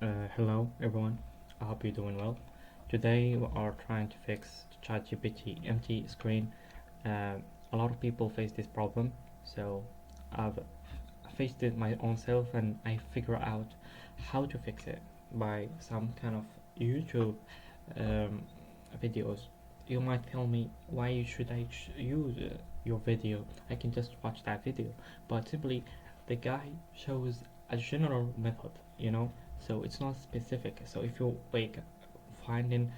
Hello everyone, I hope you're doing well. Today we are trying to fix ChatGPT empty screen. A lot of people face this problem, so I've faced it my own self and I figure out how to fix it by some kind of YouTube um, videos. You might tell me why should I use your video? I can just watch that video, but simply the guy shows a general method, so it's not specific. So if you like finding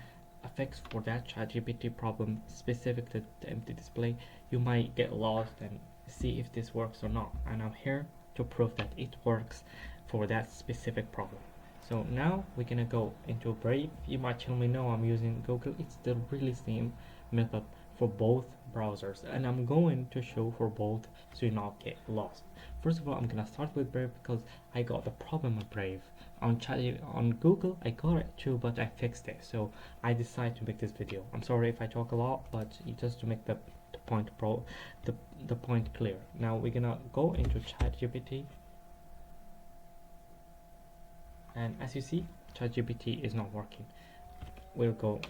a fix for that ChatGPT problem specific to the empty display, you might get lost and see if this works or not. And I'm here to prove that it works for that specific problem. So now we're gonna go into Brave. You might tell me no, I'm using Google. It's the really same method for both browsers, and I'm going to show for both so you not get lost. First of all, I'm gonna start with Brave because I got the problem with Brave. On Google I got it too, but I fixed it, so I decided to make this video. I'm sorry if I talk a lot, but just to make the point clear. Now we're gonna go into ChatGPT, and as you see, ChatGPT is not working. We'll go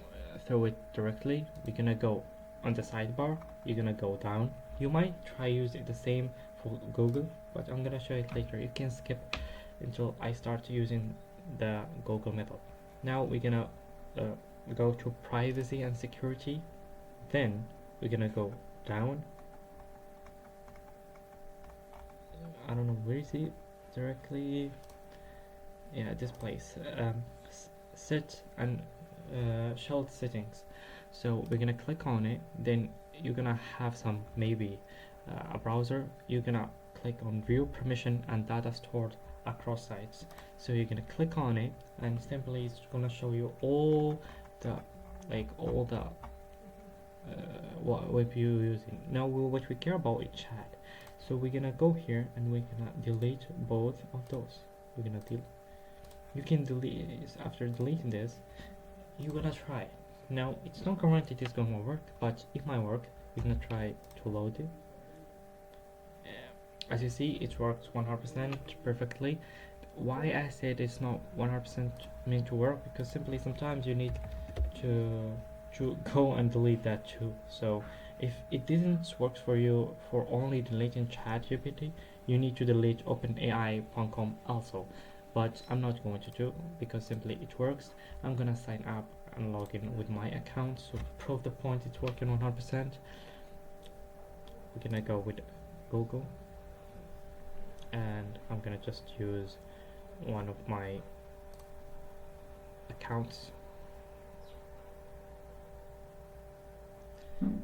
through it directly. We're gonna go on the sidebar, you're gonna go down. You might try using the same for Google, but I'm gonna show it later. You can skip until I start using the Google method. Now we're gonna go to privacy and security, then we're gonna go down. I don't know where is it directly. Yeah, this place, set and shelf settings. So we're gonna click on it, then you're gonna have some maybe a browser. You're gonna click on view permission and data stored across sites. So you're gonna click on it and simply it's gonna show you all the what web you're using. Now what we care about is chat, so we're gonna go here and we're gonna delete both of those. We're gonna delete. You can delete after deleting this. You're gonna try. Now it's not guaranteed it's gonna work, but it might work. We're gonna try to load it. As you see, it works 100% perfectly. Why I said it's not 100% meant to work, because simply sometimes you need to go and delete that too. So if it didn't work for you for only deleting ChatGPT, you need to delete OpenAI.com also. But I'm not going to do, because simply it works. I'm gonna sign up and log in with my account, so to prove the point it's working 100%. We're gonna go with Google, and I'm gonna just use one of my accounts. And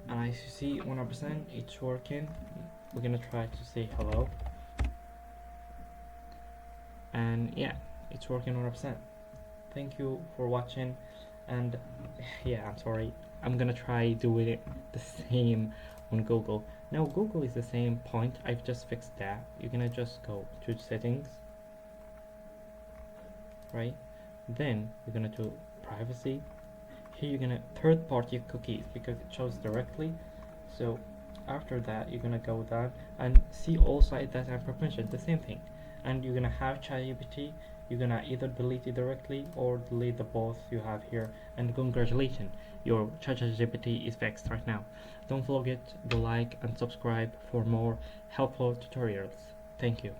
as you see, 100% it's working. We're gonna try to say hello, and yeah, it's working 100%. Thank you for watching, and yeah, I'm sorry, I'm gonna try doing it the same on Google. Now Google is the same point, I've just fixed that. You're gonna just go to settings, right? Then you're gonna do privacy. Here you're gonna third-party cookies, because it shows directly. So after that you're gonna go down and see all site data and permission, the same thing. And you're gonna have ChatGPT. You're gonna either delete it directly or delete the both you have here, and congratulations, your ChatGPT is fixed right now. Don't forget to like and subscribe for more helpful tutorials. Thank you.